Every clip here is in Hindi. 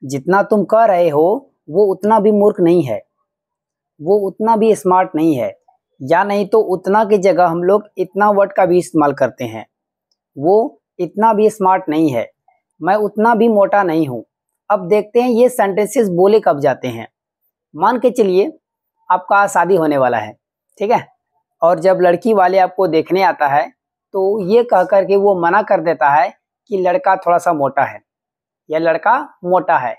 जितना तुम कह रहे हो वो उतना भी मूर्ख नहीं है, वो उतना भी स्मार्ट नहीं है, या नहीं तो उतना की जगह हम लोग इतना वर्ड का भी इस्तेमाल करते हैं। वो इतना भी स्मार्ट नहीं है, मैं उतना भी मोटा नहीं हूँ। अब देखते हैं ये सेंटेंसेस बोले कब जाते हैं। मान के चलिए आपका शादी होने वाला है, ठीक है, और जब लड़की वाले आपको देखने आता है तो ये कह कर के वो मना कर देता है कि लड़का थोड़ा सा मोटा है या लड़का मोटा है।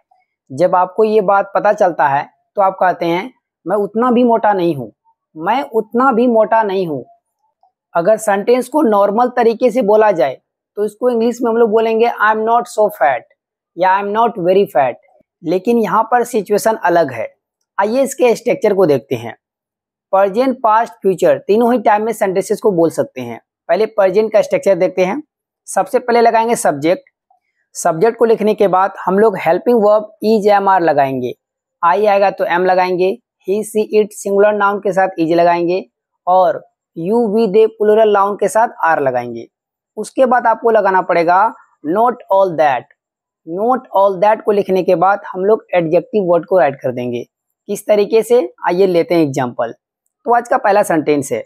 जब आपको ये बात पता चलता है तो आप कहते हैं मैं उतना भी मोटा नहीं हूँ, मैं उतना भी मोटा नहीं हूँ। अगर सेंटेंस को नॉर्मल तरीके से बोला जाए तो इसको इंग्लिश में हम लोग बोलेंगे I am not so fat या I am not very fat. लेकिन यहाँ पर सिचुएशन अलग है। आइए इसके स्ट्रक्चर को देखते हैं। प्रेजेंट, पास्ट, फ्यूचर तीनों ही टाइम में सेंटेंसेस को बोल सकते हैं। पहले प्रेजेंट का स्ट्रक्चर देखते हैं। सबसे पहले लगाएंगे सब्जेक्ट। सब्जेक्ट को लिखने के बाद हम लोग helping verb is, am, are लगाएंगे। आई आएगा तो एम लगाएंगे, he, she, it singular noun के साथ इज लगाएंगे, और you, we, they plural noun के साथ आर लगाएंगे। उसके बाद आपको लगाना पड़ेगा not all that. Not all that को लिखने के बाद हम लोग एडजेक्टिव वर्ड को ऐड कर देंगे। किस तरीके से, आइए लेते हैं एग्जांपल। तो आज का पहला सेंटेंस है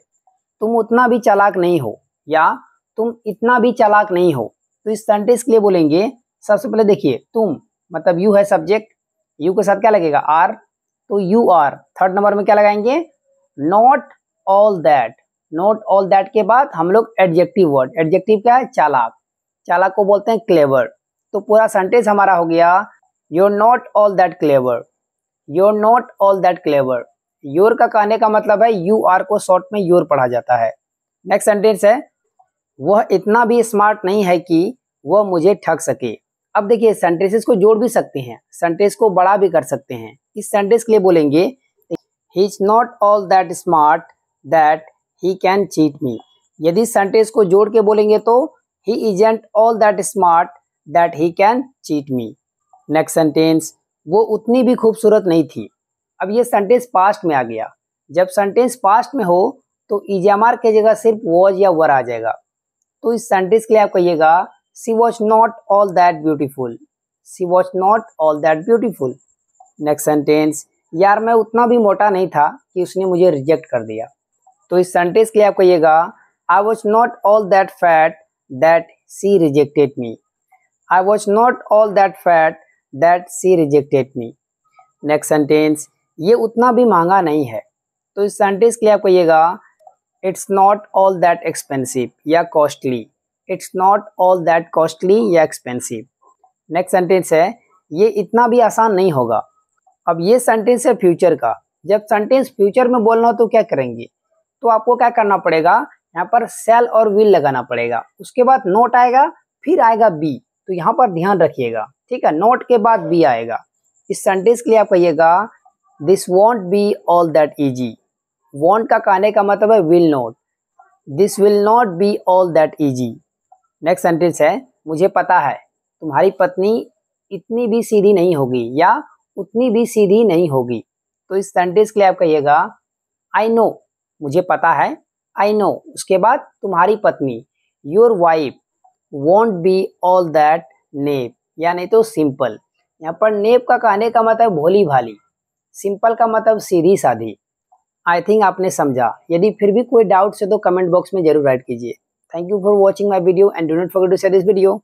तुम उतना भी चालाक नहीं हो या तुम इतना भी चालाक नहीं हो। तो इस सेंटेंस के लिए बोलेंगे, सबसे पहले देखिए तुम मतलब यू है सब्जेक्ट, यू के साथ क्या लगेगा आर, तो यू आर। थर्ड नंबर में क्या लगाएंगे not all that. Not all that के बाद हम लोग एडजेक्टिव वर्ड, एडजेक्टिव क्या है चालाक, चालाक को बोलते हैं क्लेवर। तो पूरा सेंटेंस हमारा हो गया you're not all that clever, you're not all that clever। Your का कहने का मतलब है यू आर को शॉर्ट में योर पढ़ा जाता है। नेक्स्ट सेंटेंस है वह इतना भी स्मार्ट नहीं है कि वह मुझे ठग सके। अब देखिए सेंटेंसेस को जोड़ भी सकते हैं, सेंटेंस को बड़ा भी कर सकते हैं। इस सेंटेंस के लिए बोलेंगे he is not all that smart that he can cheat me। यदि सेंटेंस को जोड़ के बोलेंगे तो he isn't all that smart that he can cheat me। Next sentence वो उतनी भी खूबसूरत नहीं थी। अब ये सेंटेंस पास्ट में आ गया। जब सेंटेंस पास्ट में हो तो इजामार की जगह सिर्फ वॉज या वर आ जाएगा। तो इस सेंटेंस के लिए आप कहिएगा she was not all that beautiful, she was not all that beautiful. Next sentence यार मैं उतना भी मोटा नहीं था कि उसने मुझे रिजेक्ट कर दिया। तो इस सेंटेंस के लिए आप कहिएगा I was not all that fat that she rejected me, I was not all that fat that she rejected me. Next sentence ये उतना भी महंगा नहीं है। तो इस सेंटेंस के लिए आप कहिएगा it's not all that expensive या costly, it's not all that costly या एक्सपेंसिव। नेक्स्ट सेंटेंस है ये इतना भी आसान नहीं होगा। अब ये सेंटेंस है फ्यूचर का। जब सेंटेंस फ्यूचर में बोलना हो तो क्या करेंगे, तो आपको क्या करना पड़ेगा, यहाँ पर शैल और विल लगाना पड़ेगा। उसके बाद नोट आएगा, फिर आएगा बी। तो यहाँ पर ध्यान रखिएगा, ठीक है, नोट के बाद बी आएगा। इस सेंटेंस के लिए आप कहिएगा this want be all that easy. Want का कहने का मतलब है will not, this will not be all that easy. Next sentence है मुझे पता है तुम्हारी पत्नी इतनी भी सीधी नहीं होगी या उतनी भी सीधी नहीं होगी। तो इस सेंटेंस के लिए आप कहिएगा आई नो, मुझे पता है, आई नो। उसके बाद तुम्हारी पत्नी your wife won't be all that nap, या नहीं तो सिंपल। यहाँ पर नेप का कहने का मतलब भोली भाली, सिंपल का मतलब सीधी साधी। आई थिंक आपने समझा। यदि फिर भी कोई डाउट्स है तो कमेंट बॉक्स में जरूर राइट कीजिए। Thank you for watching my video and do not forget to share this video.